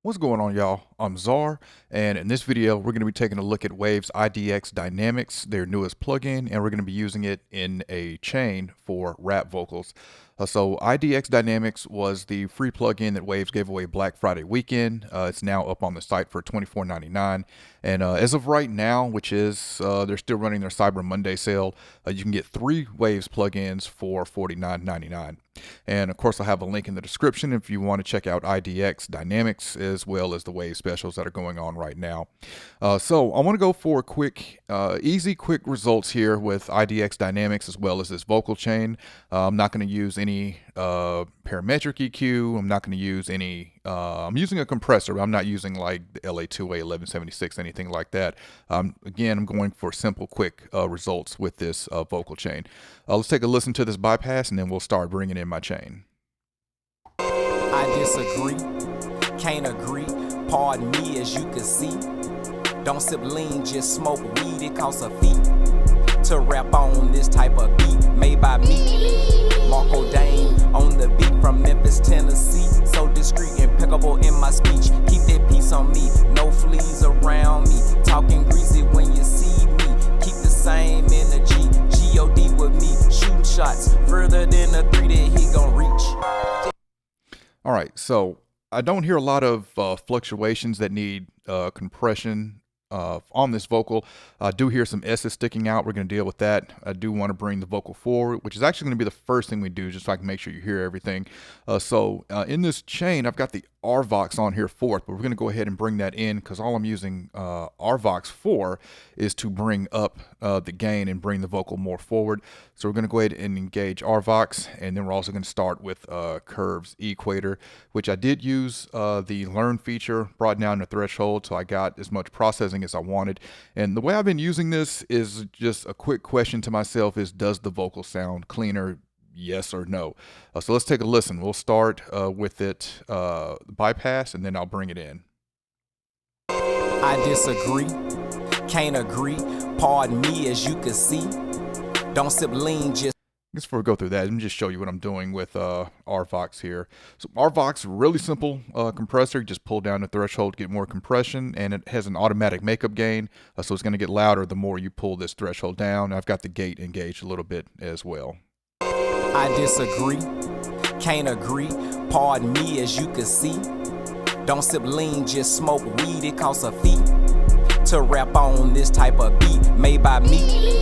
What's going on, y'all? I'm Czar, and in this video, we're going to be taking a look at Waves IDX Dynamics, their newest plugin, and we're going to be using it in a chain for rap vocals. So IDX Dynamics was the free plugin that Waves gave away Black Friday weekend. It's now up on the site for $24.99, and as of right now, which is they're still running their Cyber Monday sale, you can get 3 Waves plugins for $49.99. And of course, I'll have a link in the description if you want to check out IDX Dynamics as well as the Wave specials that are going on right now. So I want to go for quick, easy, quick results here with IDX Dynamics as well as this vocal chain. I'm not going to use any parametric EQ. I'm not going to use any, I'm using a compressor, but I'm not using like the LA2A 1176, anything like that. Again, I'm going for simple, quick results with this vocal chain. Let's take a listen to this bypass and then we'll start bringing in my chain. I disagree, can't agree, pardon me as you can see. Don't sip lean, just smoke weed, it costs a fee. To rap on this type of beat, made by me. Marco Dane on the beat from Memphis, Tennessee. So discreet, impeccable in my speech. Keep that peace on me, no fleas around me. Talking greasy when you see me. Keep the same energy, G.O.D. with me. Shooting shots further than the 3 that he gon' reach. All right, so I don't hear a lot of fluctuations that need compression on this vocal. I do hear some S's sticking out. We're going to deal with that. I do want to bring the vocal forward, which is actually going to be the first thing we do, just so I can make sure you hear everything. So in this chain, I've got the RVox on here fourth, but we're going to go ahead and bring that in because all I'm using RVox for is to bring up the gain and bring the vocal more forward. So we're going to go ahead and engage RVox, and then we're also going to start with Curves Equator, which I did use the Learn feature, brought down the threshold, so I got as much processing as I wanted. And the way I've been using this is just a quick question to myself is, does the vocal sound cleaner? Yes or no? So let's take a listen. We'll start with it bypass, and then I'll bring it in. I disagree, can't agree, pardon me as you can see. Don't sip lean, just Just before we go through that, let me just show you what I'm doing with RVox here. So RVox, really simple compressor. You just pull down the threshold to get more compression, and it has an automatic makeup gain, so it's going to get louder the more you pull this threshold down. I've got the gate engaged a little bit as well. I disagree, can't agree, pardon me as you can see. Don't sip lean, just smoke weed, it costs a fee. To rap on this type of beat, made by me.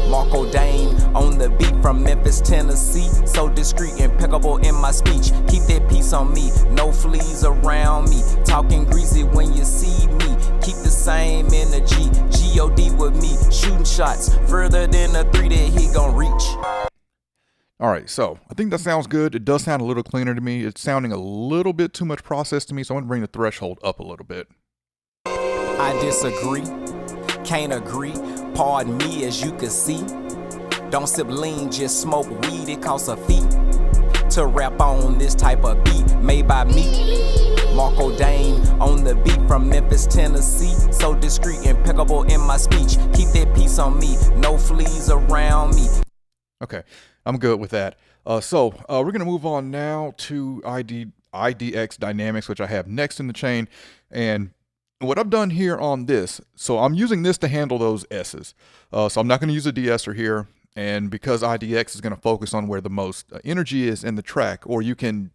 Marco Dane on the beat from Memphis, Tennessee. So discreet, impeccable in my speech. Keep that peace on me, no fleas around me. Talking greasy when you see me. Keep the same energy, G.O.D. with me. Shooting shots further than the 3 that he gon' reach. All right, so I think that sounds good. It does sound a little cleaner to me. It's sounding a little bit too much process to me, so I'm gonna bring the threshold up a little bit. I disagree, can't agree, pardon me as you can see. Don't sip lean, just smoke weed, it costs a fee. To rap on this type of beat, made by me. Marco Dane on the beat from Memphis, Tennessee. So discreet, impeccable in my speech. Keep that peace on me, no fleas around me. Okay, I'm good with that. So we're going to move on now to IDX Dynamics, which I have next in the chain. And what I've done here on this, so I'm using this to handle those S's. So I'm not going to use a de-esser here. And because IDX is going to focus on where the most energy is in the track, or you can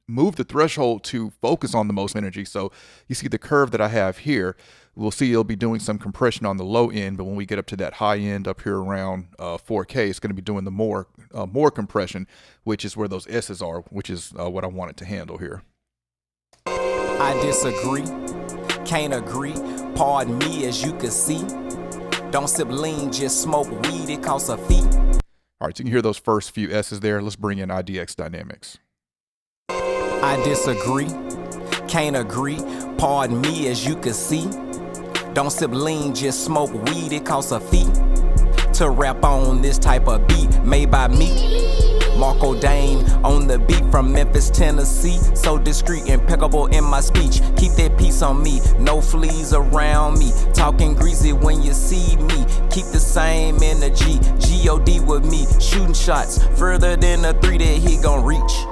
move the threshold to focus on the most energy. So you see the curve that I have here, we'll see it'll be doing some compression on the low end, but when we get up to that high end up here around 4K, it's going to be doing the more compression, which is where those S's are, which is what I want it to handle here. I disagree, can't agree, pardon me as you can see. Don't sip lean, just smoke weed, it costs a fee. All right, so you can hear those first few S's there. Let's bring in IDX Dynamics. I disagree, can't agree, pardon me as you can see. Don't sip lean, just smoke weed, it costs a fee. To rap on this type of beat, made by me. Marco Dane on the beat from Memphis, Tennessee. So discreet, impeccable in my speech. Keep that peace on me, no fleas around me. Talking greasy when you see me. Keep the same energy, G.O.D. with me. Shooting shots further than the 3 that he gon' reach.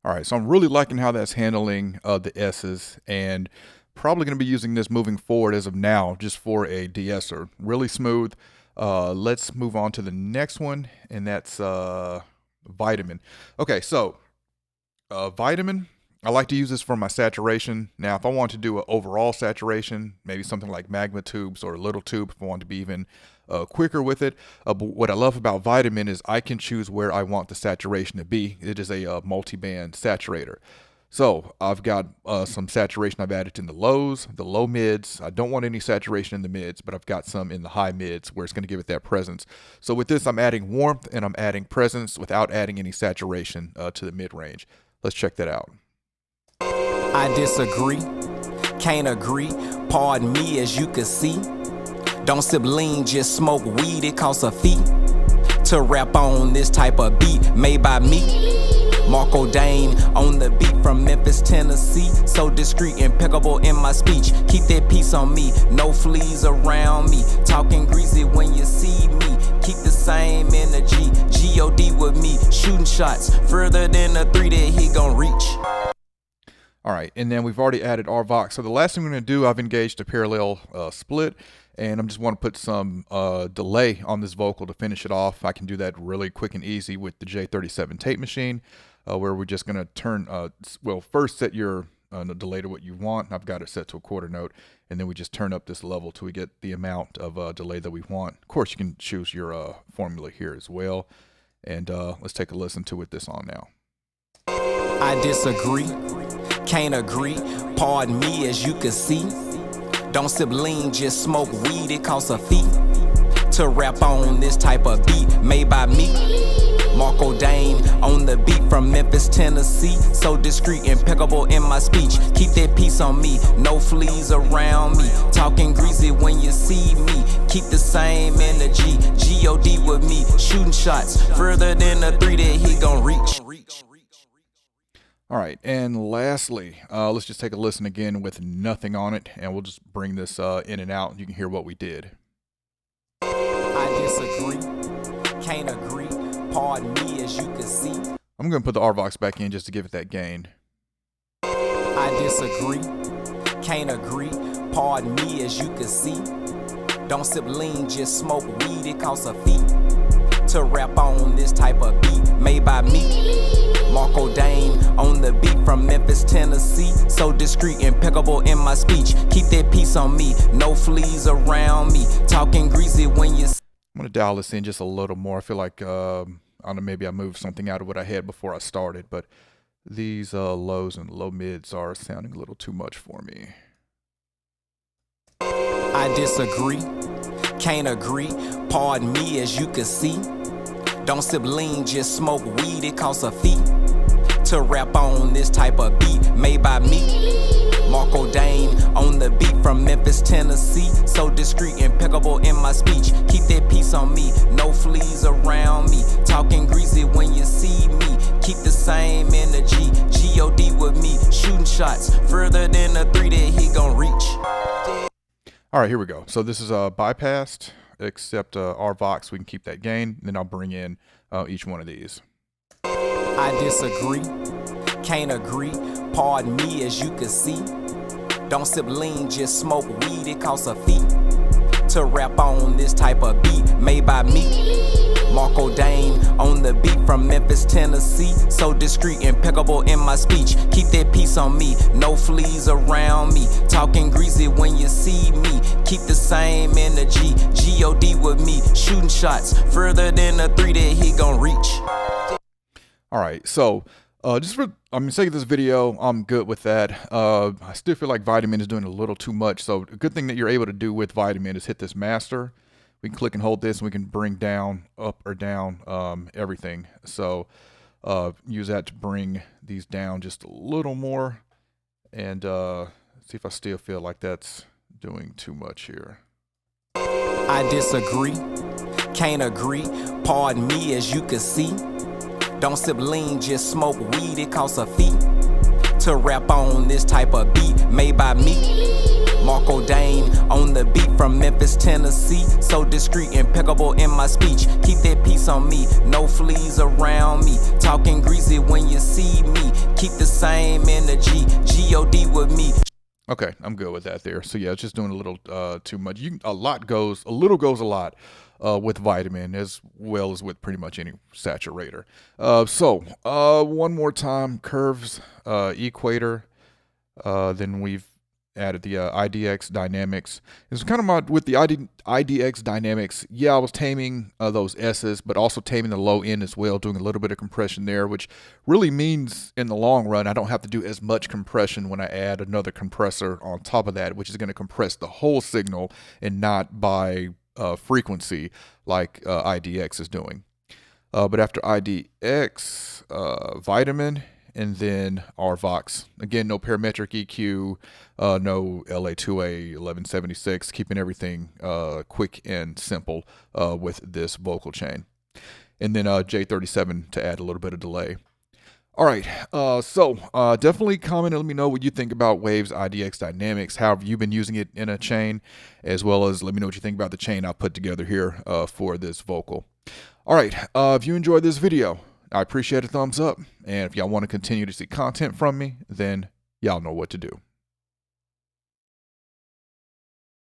All right, so I'm really liking how that's handling the S's, and probably going to be using this moving forward as of now, just for a de-esser. Really smooth. Let's move on to the next one, and that's vitamin. Okay, so vitamin, I like to use this for my saturation. Now, if I want to do an overall saturation, maybe something like magma tubes or a little tube, if I want to be even quicker with it. But what I love about vitamin is I can choose where I want the saturation to be. It is a multi-band saturator. So I've got some saturation I've added in the lows, the low mids. I don't want any saturation in the mids, but I've got some in the high mids where it's going to give it that presence. So with this, I'm adding warmth and I'm adding presence without adding any saturation to the mid-range. Let's check that out. I disagree, can't agree, pardon me as you can see. Don't sip lean, just smoke weed, it costs a fee. To rap on this type of beat made by me. Marco Dane on the beat from Memphis, Tennessee. So discreet, impeccable in my speech. Keep that peace on me, no fleas around me. Talking greasy when you see me. Keep the same energy, G-O-D with me. Shooting shots further than the 3 that he gon' reach. All right, and then we've already added our Vox. So the last thing we're going to do, I've engaged a parallel split, and I'm just want to put some delay on this vocal to finish it off. I can do that really quick and easy with the J37 tape machine, where we're just going to turn, well, first set your delay to what you want. I've got it set to a quarter note, and then we just turn up this level till we get the amount of delay that we want. Of course, you can choose your formula here as well, and let's take a listen to this on now. I disagree, can't agree, pardon me as you can see. Don't sip lean, just smoke weed, it costs a fee. To rap on this type of beat made by me. Marco Dane on the beat from Memphis, Tennessee. So discreet, impeccable in my speech. Keep that peace on me, no fleas around me. Talking greasy when you see me. Keep the same energy, G-O-D with me. Shooting shots further than the 3 that he gon' reach. All right, and lastly, let's just take a listen again with nothing on it, and we'll just bring this in and out, and you can hear what we did. I disagree, can't agree, pardon me as you can see. I'm going to put the RVox back in just to give it that gain. I disagree, can't agree, pardon me as you can see. Don't sip lean, just smoke weed, it costs a fee. To rap on this type of beat made by me. Marco Dane on the beat from Memphis, Tennessee. So discreet, impeccable in my speech. Keep that peace on me, no fleas around me. Talking greasy when you... I'm going to dial this in just a little more. I feel like, I don't know, maybe I moved something out of what I had before I started, but these lows and low mids are sounding a little too much for me. I disagree, can't agree, pardon me as you can see. Don't sip lean, just smoke weed, it costs a fee. To rap on this type of beat made by me. Marco Dane on the beat from Memphis, Tennessee. So discreet, impeccable in my speech. Keep that peace on me, no fleas around me. Talking greasy when you see me. Keep the same energy, G-O-D with me. Shooting shots further than the 3 that he gon' reach. All right, here we go. So this is bypassed, except our Vox, we can keep that gain. Then I'll bring in each one of these. I disagree, can't agree, pardon me as you can see. Don't sip lean, just smoke weed, it costs a fee. To rap on this type of beat made by me. Marco Dane on the beat from Memphis, Tennessee. So discreet, impeccable in my speech. Keep that peace on me, no fleas around me. Talking greasy when you see me. Keep the same energy, G-O-D with me. Shooting shots further than the 3 that he gon' reach. All right, so just for sake of this video, I'm good with that. I still feel like Vitamin is doing a little too much. So a good thing that you're able to do with Vitamin is hit this master. We can click and hold this, and we can bring down, up or down, everything. So use that to bring these down just a little more, and see if I still feel like that's doing too much here. I disagree, can't agree, pardon me as you can see. Don't sip lean, just smoke weed, it costs a fee. to rap on this type of beat made by me. Marco Dane on the beat from Memphis, Tennessee. So discreet, impeccable in my speech. Keep that peace on me, no fleas around me. Talking greasy when you see me. Keep the same energy, G-O-D with me. Okay, I'm good with that there. So yeah, it's just doing a little too much. A little goes a lot with vitamin as well as with pretty much any saturator. One more time, curves, equator. Then we've added the IDX Dynamics. It's kind of with the IDX Dynamics. Yeah, I was taming those S's, but also taming the low end as well, doing a little bit of compression there, which really means in the long run, I don't have to do as much compression when I add another compressor on top of that, which is going to compress the whole signal and not by frequency like IDX is doing. But after IDX, vitamin, and then our Vox. Again, no parametric EQ, no LA2A 1176, keeping everything quick and simple with this vocal chain. And then J37 to add a little bit of delay. All right, definitely comment and let me know what you think about Waves IDX Dynamics. How have you been using it in a chain? As well as let me know what you think about the chain I put together here for this vocal. All right, if you enjoyed this video, I appreciate a thumbs up. And if y'all want to continue to see content from me, then y'all know what to do.